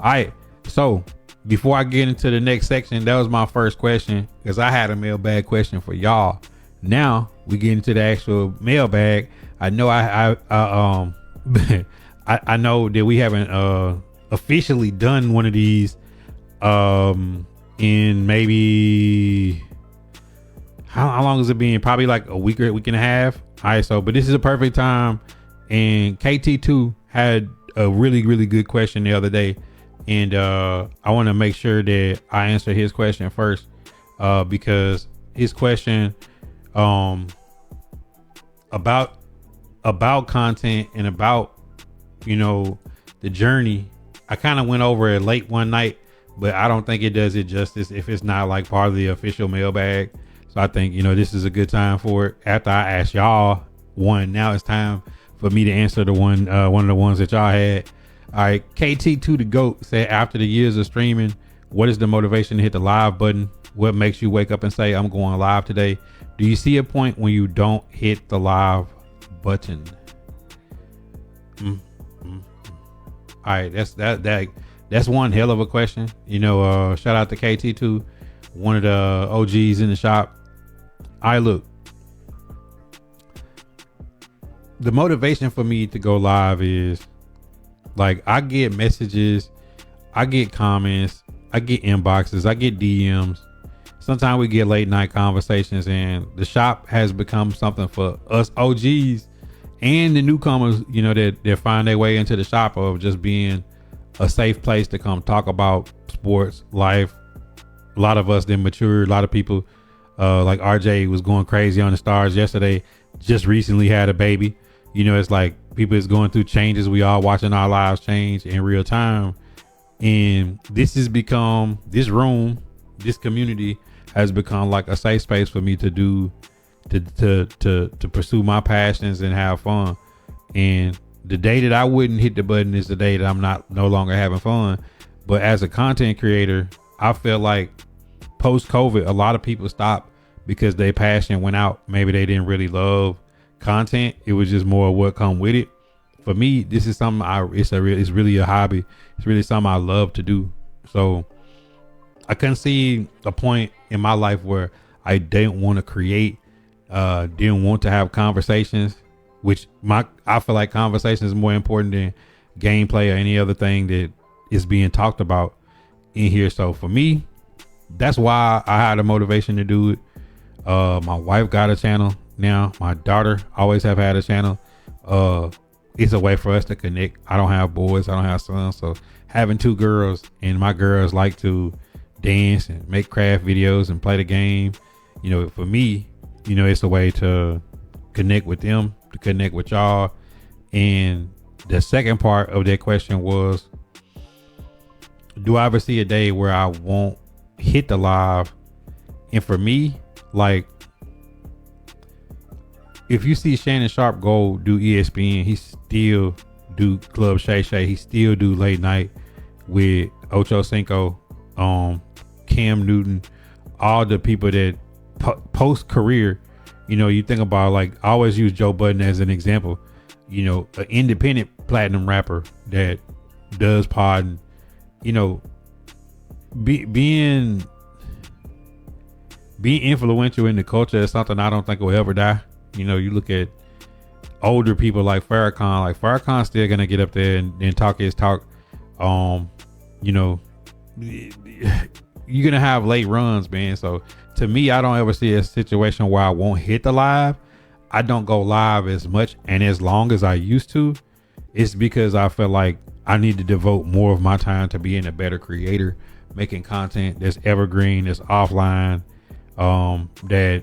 All right. So before I get into the next section, that was my first question because I had a mailbag question for y'all. Now we get into the actual mailbag. I know I know that we haven't officially done one of these in maybe how long has it been? Probably like a week or week and a half. All right, so but this is a perfect time. And KT2 had a really, really good question the other day. And I want to make sure that I answer his question first because his question about content and about, you know, the journey. I kind of went over it late one night, but I don't think it does it justice if it's not like part of the official mailbag. So I think, you know, this is a good time for it. After I asked y'all one, now it's time for me to answer the one of the ones that y'all had. All right, KT2 the GOAT said, after the years of streaming, what is the motivation to hit the live button? What makes you wake up and say, I'm going live today? Do you see a point when you don't hit the live button? All right, that's one hell of a question. You know, shout out to KT2, one of the OGs in the shop. All right, look, the motivation for me to go live is like I get messages, I get comments, I get inboxes, I get DMs. Sometimes we get late night conversations, and the shop has become something for us OGs and the newcomers, you know, that find their way into the shop of just being a safe place to come talk about sports, life. A lot of us then matured. A lot of people like RJ was going crazy on the stars yesterday, just recently had a baby. You know, it's like people is going through changes. We all watching our lives change in real time. And this has become, this room, this community has become like a safe space for me to do, to pursue my passions and have fun. And the day that I wouldn't hit the button is the day that I'm no longer having fun. But as a content creator, I feel like post COVID, a lot of people stopped because their passion went out. Maybe they didn't really love content. It was just more what come with it. For me, this is something it's really a hobby. It's really something I love to do. So I couldn't see a point in my life where I didn't want to create, didn't want to have conversations, which I feel like conversation is more important than gameplay or any other thing that is being talked about in here. So for me, that's why I had a motivation to do it. My wife got a channel now. My daughter always have had a channel. It's a way for us to connect. I don't have boys, I don't have sons, so having two girls, and my girls like to dance and make craft videos and play the game, you know, for me, you know, it's a way to connect with them, to connect with y'all. And the second part of that question was, do I ever see a day where I won't hit the live? And for me, like, if you see Shannon Sharp go do ESPN, he still do Club Shay Shay. He still do late night with Ocho Cinco, Cam Newton, all the people that post career. You know, you think about, like, I always use Joe Budden as an example. You know, an independent platinum rapper that does pod, and, you know, being influential in the culture is something I don't think will ever die. You know, you look at older people like Farrakhan. Like, Farrakhan's still gonna get up there and talk his talk. You know, you're gonna have late runs, man. So to me, I don't ever see a situation where I won't hit the live. I don't go live as much and as long as I used to. It's because I feel like I need to devote more of my time to being a better creator, making content that's evergreen, that's offline, that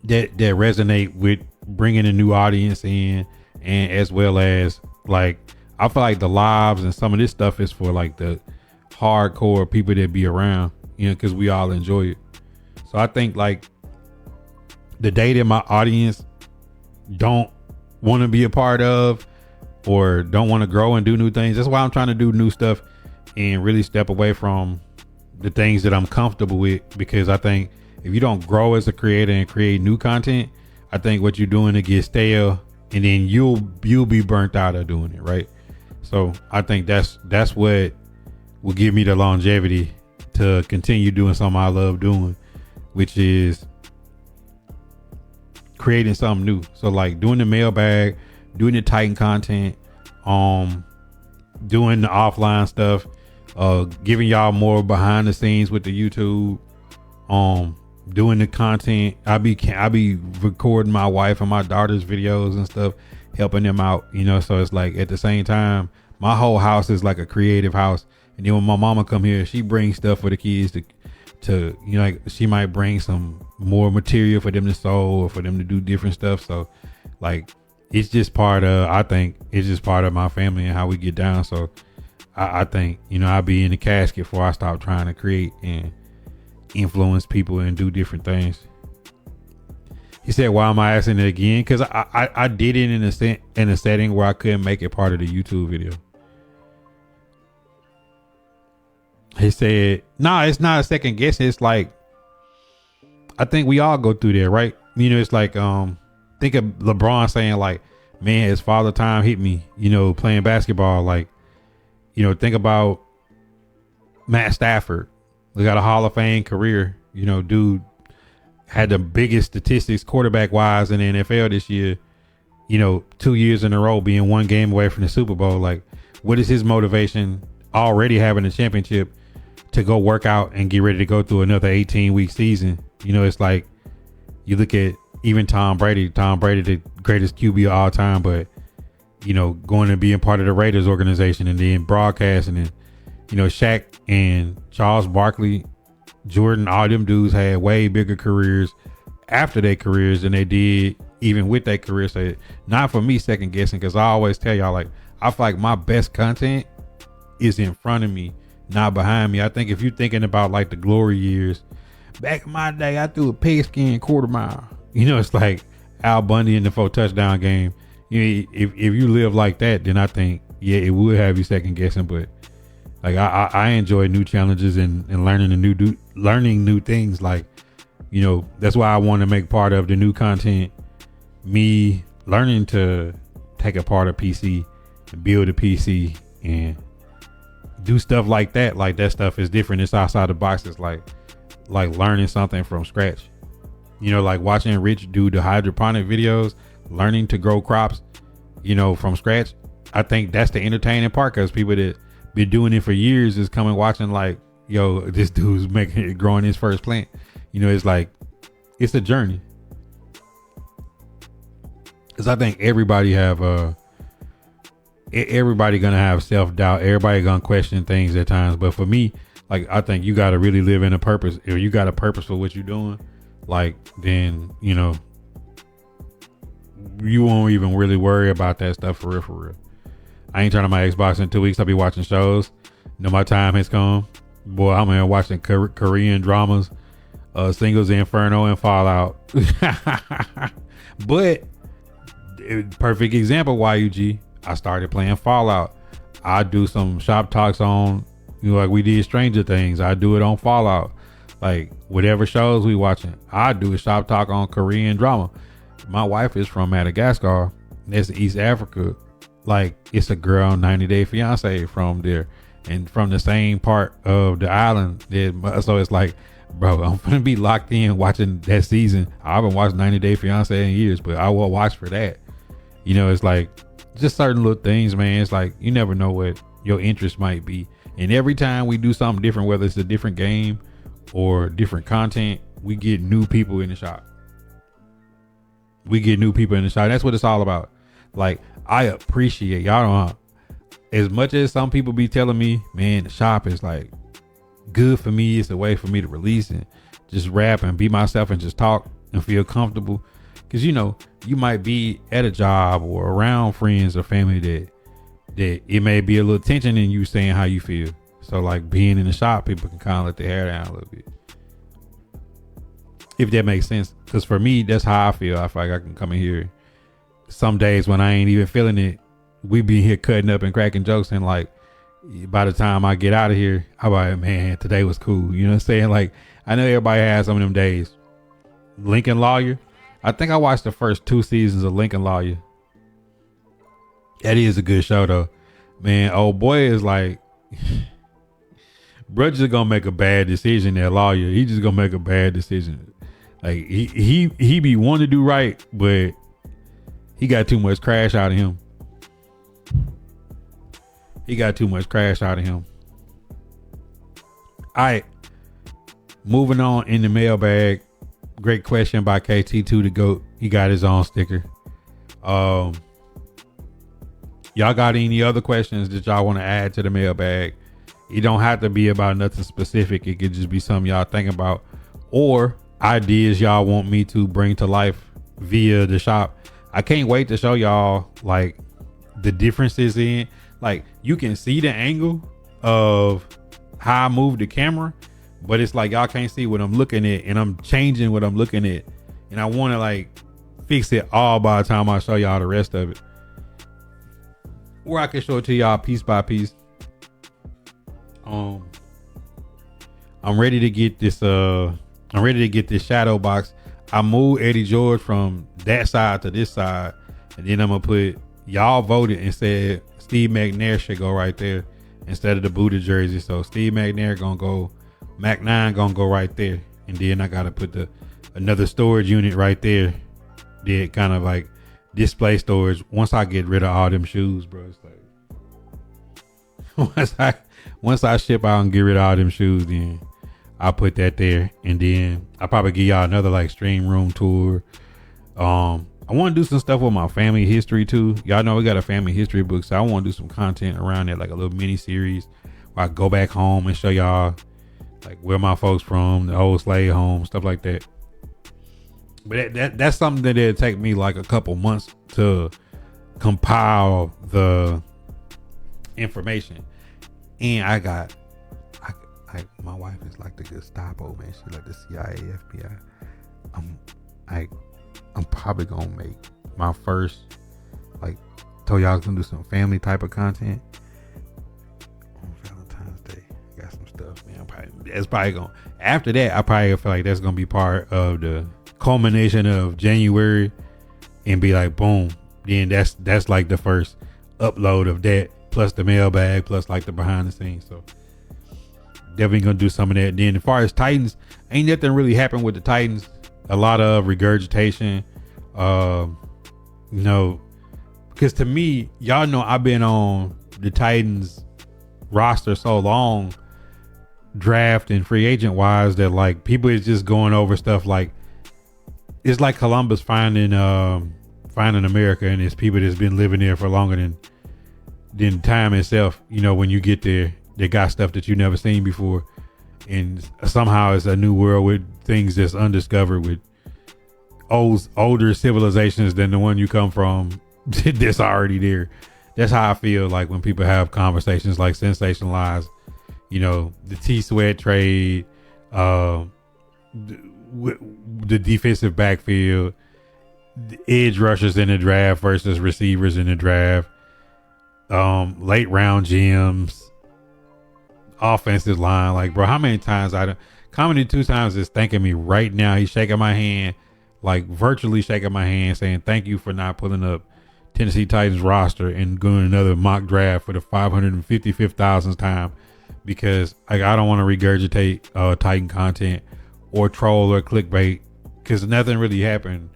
resonate with bringing a new audience in, and as well as, like, I feel like the lives and some of this stuff is for like the hardcore people that be around, you know, because we all enjoy it. So I think, like, the day that my audience don't want to be a part of or don't want to grow and do new things, that's why I'm trying to do new stuff and really step away from the things that I'm comfortable with, because I think if you don't grow as a creator and create new content, I think what you're doing to get stale, and then you'll be burnt out of doing it, right? So I think that's what will give me the longevity to continue doing something I love doing, which is creating something new. So like doing the mailbag, doing the Titan content, doing the offline stuff, giving y'all more behind the scenes with the YouTube, doing the content. I be recording my wife and my daughter's videos and stuff, helping them out, so it's like at the same time my whole house is like a creative house. And then when my mama come here, she brings stuff for the kids to like she might bring some more material for them to sew or for them to do different stuff. So like it's just I think it's just part of my family and how we get down. So I think I'll be in the casket before I stop trying to create and influence people and do different things. He said, why am I asking it again? Because I did it in a setting where I couldn't make it part of the YouTube video. He said, no, it's not a second guess. It's like, I think we all go through that, right? It's like, think of LeBron saying like, man, his father time hit me, playing basketball. Like, think about Matt Stafford. We got a Hall of Fame career, dude had the biggest statistics quarterback wise in the NFL this year, 2 years in a row being one game away from the Super Bowl. Like, what is his motivation already having a championship to go work out and get ready to go through another 18-week season? It's like you look at even Tom Brady, the greatest QB of all time, but going and being part of the Raiders organization and then broadcasting, and Shaq and Charles Barkley, Jordan, all them dudes had way bigger careers after their careers than they did even with their careers. So not for me second guessing, because I always tell y'all, like, I feel like my best content is in front of me, not behind me. I think if you're thinking about like the glory years, back in my day, I threw a pigskin quarter mile. It's like Al Bundy in the 4 touchdown game. If you live like that, then I think, yeah, it would have you second guessing. But like I enjoy new challenges and learning new things. Like, that's why I want to make part of the new content, me learning to take apart a PC and build a PC and do stuff like that. Like, that stuff is different. It's outside the box. It's like learning something from scratch. Like watching Rich do the hydroponic videos, learning to grow crops, from scratch. I think that's the entertaining part, because people that been doing it for years is coming watching like, yo, this dude's growing his first plant. It's like, it's a journey. Because I think everybody gonna have self-doubt. Everybody gonna question things at times. But for me, like, I think you gotta really live in a purpose. If you got a purpose for what you're doing, like, then you won't even really worry about that stuff for real. I ain't turning my Xbox in 2 weeks. I'll be watching shows. My time has come. Boy, I'm here watching Korean dramas, Singles Inferno and Fallout. But perfect example, YUG. I started playing Fallout. I do some shop talks on, like we did Stranger Things. I do it on Fallout. Like, whatever shows we watching, I do a shop talk on Korean drama. My wife is from Madagascar. That's East Africa. Like, it's a girl 90 Day Fiance from there, and from the same part of the island. So it's like, bro, I'm gonna be locked in watching that season. I haven't watched 90 Day Fiance in years, but I will watch for that. It's like just certain little things, man. It's like you never know what your interest might be, and every time we do something different, whether it's a different game or different content, we get new people in the shop. That's what it's all about. Like, I appreciate y'all know, as much as some people be telling me, man, the shop is like good for me. It's a way for me to release and just rap and be myself and just talk and feel comfortable. Cause you might be at a job or around friends or family that it may be a little tension in you saying how you feel. So like being in the shop, people can kind of let their hair down a little bit. If that makes sense. Cause for me, that's how I feel. I feel like I can come in here some days when I ain't even feeling it. We be here cutting up and cracking jokes, and like by the time I get out of here, I'm like, man, today was cool. You know what I'm saying? Like, I know everybody has some of them days. Lincoln Lawyer. I think I watched the first 2 seasons of Lincoln Lawyer. That is a good show though. Man, old boy is like, bro, just gonna make a bad decision. That lawyer, he just gonna make a bad decision. Like he be wanting to do right, but he got too much crash out of him. He got too much crash out of him. All right, moving on in the mailbag. Great question by KT2 the GOAT. He got his own sticker. Y'all got any other questions that y'all want to add to the mailbag? It don't have to be about nothing specific. It could just be something y'all think about, or ideas y'all want me to bring to life via the shop. I can't wait to show y'all like the differences in, like, you can see the angle of how I move the camera, but it's like y'all can't see what I'm looking at, and I'm changing what I'm looking at, and I want to like fix it all by the time I show y'all the rest of it, or I can show it to y'all piece by piece. I'm ready to get this shadow box. I moved Eddie George from that side to this side, and then I'm gonna put, y'all voted and said Steve McNair should go right there instead of the Buddha jersey. So Steve McNair gonna go, Mac 9 gonna go right there, and then I gotta put another storage unit right there. Did kind of like display storage. Once I get rid of all them shoes, bro, it's like once I ship out and get rid of all them shoes, then I'll put that there, and then I'll probably give y'all another like stream room tour. I want to do some stuff with my family history too. Y'all know we got a family history book, so I want to do some content around it, like a little mini series where I go back home and show y'all like where my folks from, the old slave home, stuff like that. But that's something that it'll take me like a couple months to compile the information. And my wife is like the Gestapo, man. She like the CIA, FBI. I'm probably gonna make my first, like, told y'all I was gonna do some family type of content on Valentine's Day. Got some stuff, man. That's probably gonna, after that, I probably feel like that's gonna be part of the culmination of January, and be like, boom. Then that's like the first upload of that, plus the mailbag, plus like the behind the scenes. So definitely gonna do some of that. Then as far as Titans, ain't nothing really happened with the Titans. A lot of regurgitation, because to me, y'all know I've been on the Titans roster so long, draft and free agent wise, that like people is just going over stuff like it's like Columbus finding America, and it's people that's been living there for longer than time itself. You know, when you get there, they got stuff that you never seen before, and somehow it's a new world with things that's undiscovered, with older civilizations than the one you come from that's already there. That's how I feel like when people have conversations like sensationalized, the T-Sweat trade, the defensive backfield, the edge rushers in the draft versus receivers in the draft, late round gems, offensive line. Like, bro, how many times Comedy 2 times is thanking me right now. He's shaking my hand, like virtually shaking my hand, saying thank you for not pulling up Tennessee Titans roster and doing another mock draft for the 555,000th time, because like I don't want to regurgitate Titan content or troll or clickbait, because nothing really happened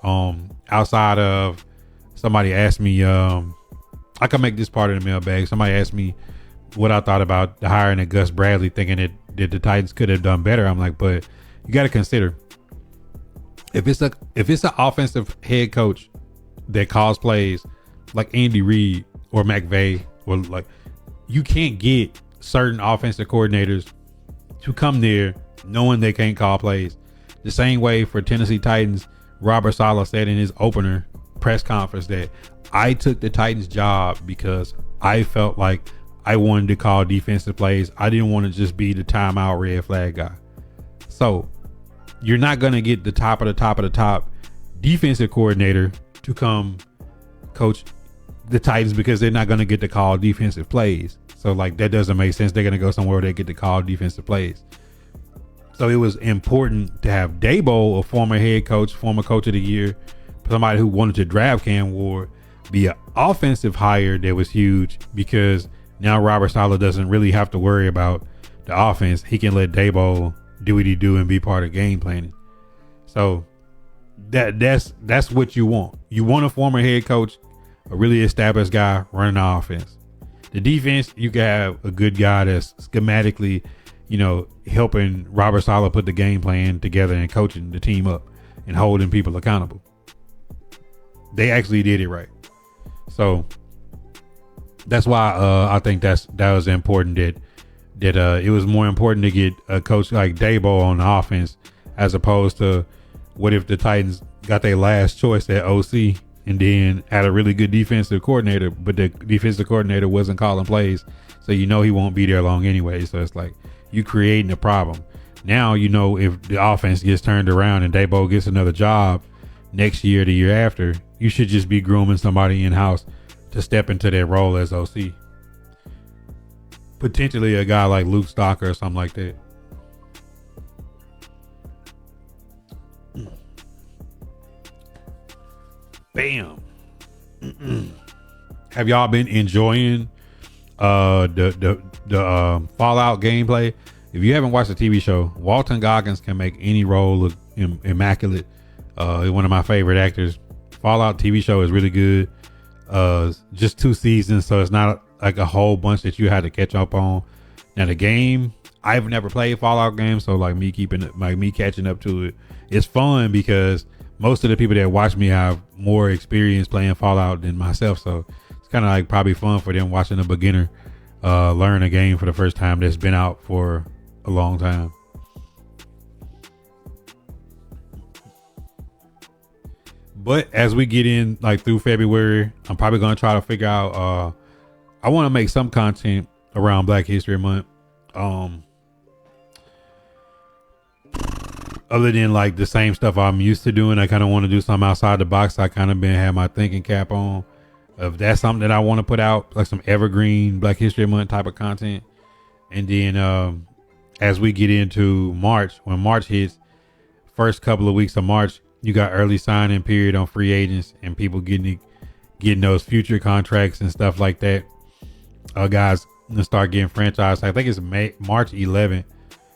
outside of somebody asked me. I can make this part of the mailbag. Somebody asked me what I thought about the hiring of Gus Bradley, thinking that the Titans could have done better. I'm like, but you got to consider, if it's an offensive head coach that calls plays like Andy Reid or McVay, or like, you can't get certain offensive coordinators to come there knowing they can't call plays. The same way for Tennessee Titans, Robert Saleh said in his opener press conference that I took the Titans job because I felt like I wanted to call defensive plays. I didn't want to just be the timeout red flag guy. So you're not going to get the top of the top defensive coordinator to come coach the Titans, because they're not going to get to call defensive plays. So like, that doesn't make sense. They're going to go somewhere where they get to call defensive plays. So it was important to have Daboll, a former head coach, former coach of the year, somebody who wanted to draft Cam Ward, The offensive hire that was huge because now Robert Saleh doesn't really have to worry about the offense. He can let Dabo do what he do and be part of game planning. So that's what you want. You want a former head coach, a really established guy running the offense. The defense, you can have a good guy that's schematically, helping Robert Saleh put the game plan together and coaching the team up and holding people accountable. They actually did it right. So that's why I think that was important that it was more important to get a coach like Dabo on the offense as opposed to what if the Titans got their last choice at OC and then had a really good defensive coordinator, but the defensive coordinator wasn't calling plays. So he won't be there long anyway. So it's like you creating a problem. Now, if the offense gets turned around and Dabo gets another job next year, the year after, you should just be grooming somebody in-house to step into that role as OC. Potentially a guy like Luke Stocker or something like that. Bam. Have y'all been enjoying the Fallout gameplay? If you haven't watched the TV show, Walton Goggins can make any role look immaculate. He's one of my favorite actors. Fallout TV show is really good. Just 2 seasons, so it's not like a whole bunch that you had to catch up on. Now the game, I've never played Fallout games, so me catching up to it, it's fun because most of the people that watch me have more experience playing Fallout than myself. So it's kind of probably fun for them watching a beginner learn a game for the first time that's been out for a long time. But as we get in through February, I'm probably going to try to figure out, I want to make some content around Black History Month. Other than the same stuff I'm used to doing, I kind of want to do something outside the box. I kind of have my thinking cap on. If that's something that I want to put out, some evergreen Black History Month type of content. And then as we get into March, when March hits, first couple of weeks of March, you got early signing period on free agents and people getting those future contracts and stuff like that. Guys gonna start getting franchised. I think it's March 11th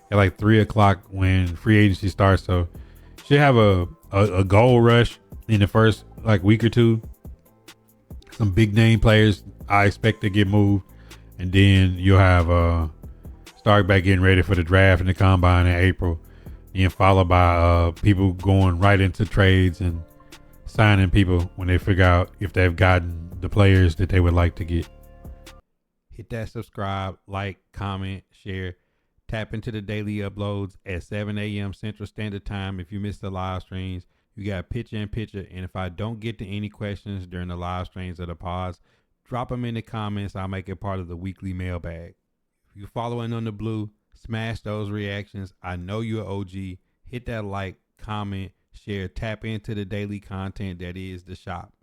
at 3:00 when free agency starts. So should have a goal rush in the first week or two. Some big name players I expect to get moved, and then you'll have start back getting ready for the draft and the combine in April. Then followed by people going right into trades and signing people when they figure out if they've gotten the players that they would like to get. Hit that subscribe, comment, share. Tap into the daily uploads at 7 a.m. Central Standard Time. If you missed the live streams, you got picture in picture. And if I don't get to any questions during the live streams or the pods, drop them in the comments. I'll make it part of the weekly mailbag. If you're following on the blue, smash those reactions. I know you're OG. Hit that comment, share, tap into the daily content that is the shop.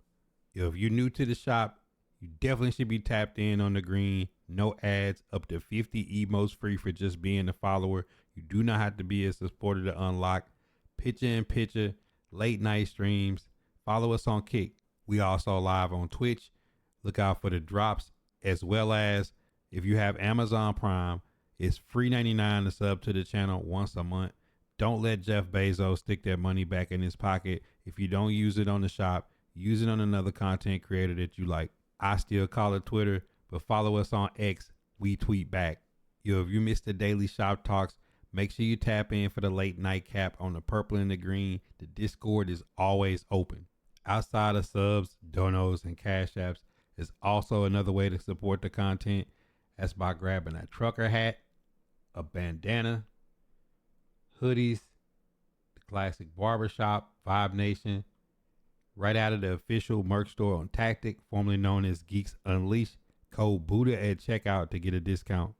If you're new to the shop, you definitely should be tapped in on the green. No ads, up to 50 emotes free for just being a follower. You do not have to be a supporter to unlock picture in picture, late night streams. Follow us on Kick. We also live on Twitch. Look out for the drops, as well as if you have Amazon Prime, it's free $99 to sub to the channel once a month. Don't let Jeff Bezos stick that money back in his pocket. If you don't use it on the shop, use it on another content creator that you like. I still call it Twitter, but follow us on X. We tweet back. If you missed the daily shop talks, make sure you tap in for the late night cap on the purple and the green. The Discord is always open. Outside of subs, donos, and cash apps, is also another way to support the content. That's by grabbing a trucker hat, a bandana, hoodies, the classic barbershop, Vibe Nation, right out of the official merch store on Tactic, formerly known as Geeks Unleashed. Code Buddha at checkout to get a discount.